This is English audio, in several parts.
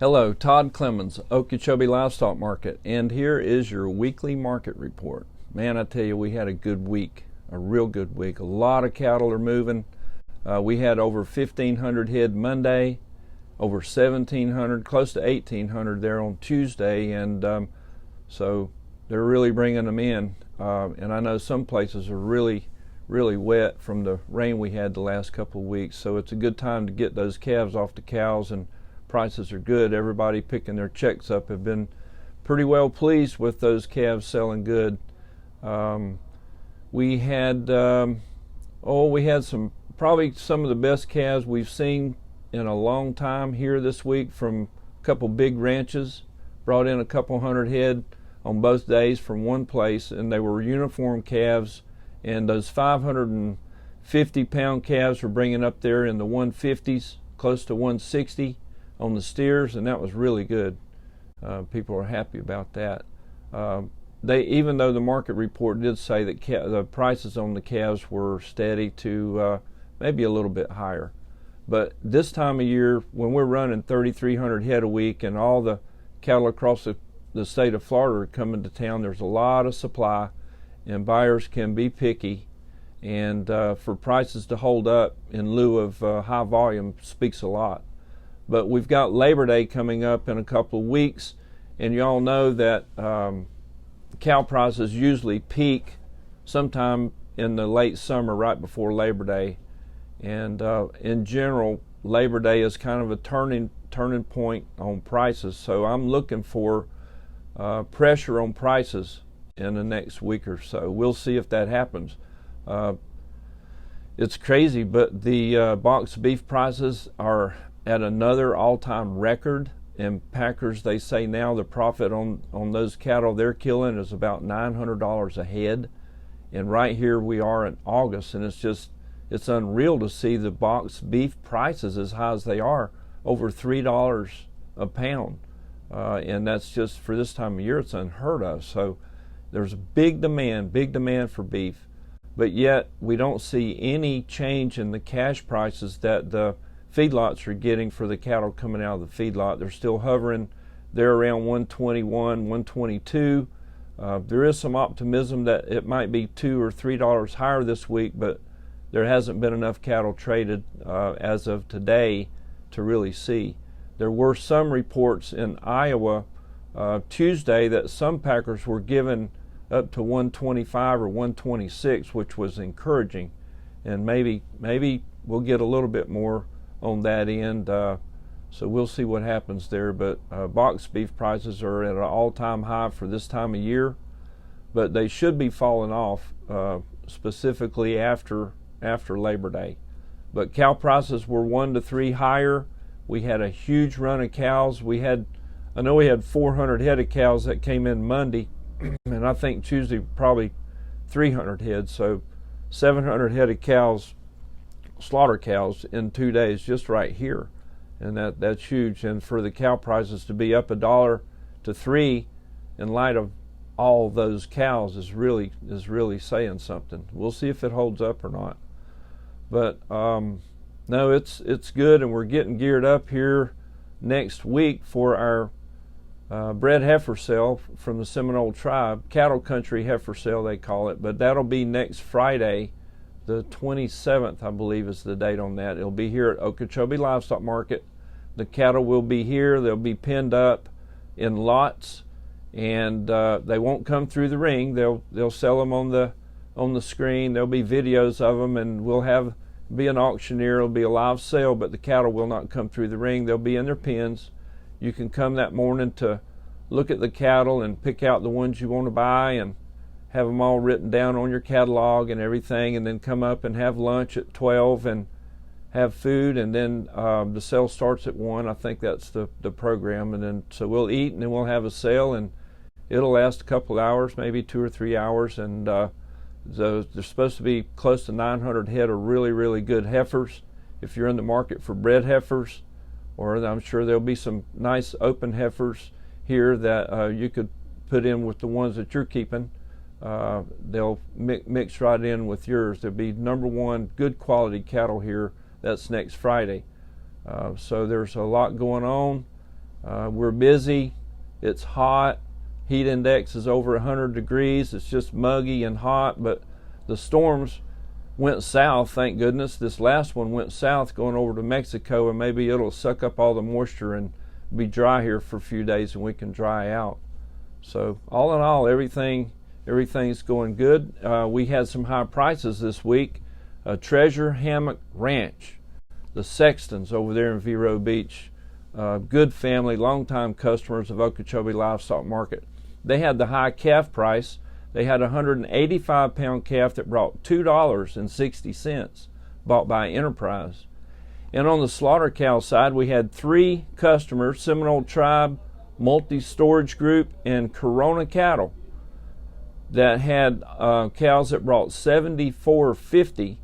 Hello, Todd Clemens, Okeechobee Livestock Market, and here is your weekly market report. Man, I tell you, we had a good week, a real good week. A lot of cattle are moving. We had over 1,500 head Monday, over 1,700, close to 1,800 there on Tuesday, and so they're really bringing them in. And I know some places are really wet from the rain we had the last couple of weeks, so it's a good time to get those calves off the cows, and prices are good. Everybody picking their checks up have been pretty well pleased with those calves selling good. We had probably some of the best calves we've seen in a long time here this week from a couple big ranches. Brought in a couple hundred head on both days from one place, and they were uniform calves, and those 550-pound calves were bringing up there in the 150s, close to 160 on the steers, and that was really good. People are happy about that. Even though the market report did say that the prices on the calves were steady to maybe a little bit higher, but this time of year when we're running 3,300 head a week and all the cattle across the state of Florida are coming to town, there's a lot of supply, and buyers can be picky, and for prices to hold up in lieu of high volume speaks a lot. But we've got Labor Day coming up in a couple of weeks, and you all know that cow prices usually peak sometime in the late summer right before Labor Day. And in general, Labor Day is kind of a turning point on prices. So I'm looking for pressure on prices in the next week or so. We'll see if that happens. It's crazy, but the box beef prices are at another all-time record, and packers, they say now the profit on those cattle they're killing is about $900 a head, and right here we are in August, and it's unreal to see the box beef prices as high as they are, over $3 a pound, and that's just for this time of year. It's unheard of. So there's big demand for beef, but yet we don't see any change in the cash prices that the feedlots are getting for the cattle coming out of the feedlot. They're still hovering there around 121, 122. There is some optimism that it might be $2 or $3 higher this week, but there hasn't been enough cattle traded as of today to really see. There were some reports in Iowa Tuesday that some packers were given up to 125 or 126, which was encouraging, and maybe we'll get a little bit more on that end, so we'll see what happens there. But box beef prices are at an all-time high for this time of year, but they should be falling off specifically after Labor Day. But cow prices were 1 to 3 higher. We had a huge run of cows. I know we had 400 head of cows that came in Monday, and I think Tuesday probably 300 head, so 700 head of cows, slaughter cows, in 2 days just right here, and that's huge. And for the cow prices to be up $1 to $3 in light of all those cows is really saying something. We'll see if it holds up or not, but no, it's good, and we're getting geared up here next week for our bred heifer sale from the Seminole tribe, cattle country heifer sale they call it, but that'll be next Friday. The 27th, I believe, is the date on that. It'll be here at Okeechobee Livestock Market. The cattle will be here. They'll be pinned up in lots, and they won't come through the ring. They'll sell them on the screen. There'll be videos of them, and we'll be an auctioneer. It'll be a live sale, but the cattle will not come through the ring. They'll be in their pens. You can come that morning to look at the cattle and pick out the ones you want to buy and have them all written down on your catalog and everything, and then come up and have lunch at 12 and have food, and then the sale starts at 1. I think that's the program, and then so we'll eat, and then we'll have a sale, and it'll last a couple hours, maybe 2 or 3 hours, and there's supposed to be close to 900 head of really good heifers. If you're in the market for bred heifers, or I'm sure there'll be some nice open heifers here that you could put in with the ones that you're keeping. They'll mix right in with yours. There'll be #1 good quality cattle here. That's next Friday. So there's a lot going on. We're busy. It's hot. Heat index is over 100 degrees. It's just muggy and hot, but the storms went south, thank goodness. This last one went south going over to Mexico, and maybe it'll suck up all the moisture and be dry here for a few days and we can dry out. So all in all, everything's going good. We had some high prices this week. Treasure Hammock Ranch, the Sextons over there in Vero Beach, good family, longtime customers of Okeechobee Livestock Market. They had the high calf price. They had a 185-pound calf that brought $2.60, bought by Enterprise. And on the slaughter cow side, we had 3 customers, Seminole Tribe, Multi-Storage Group, and Corona Cattle, that had cows that brought $74.50,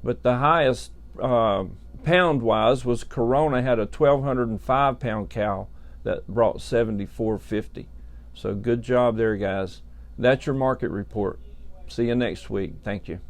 but the highest pound-wise was Corona, had a 1,205-pound cow that brought $74.50. So good job there, guys. That's your market report. See you next week. Thank you.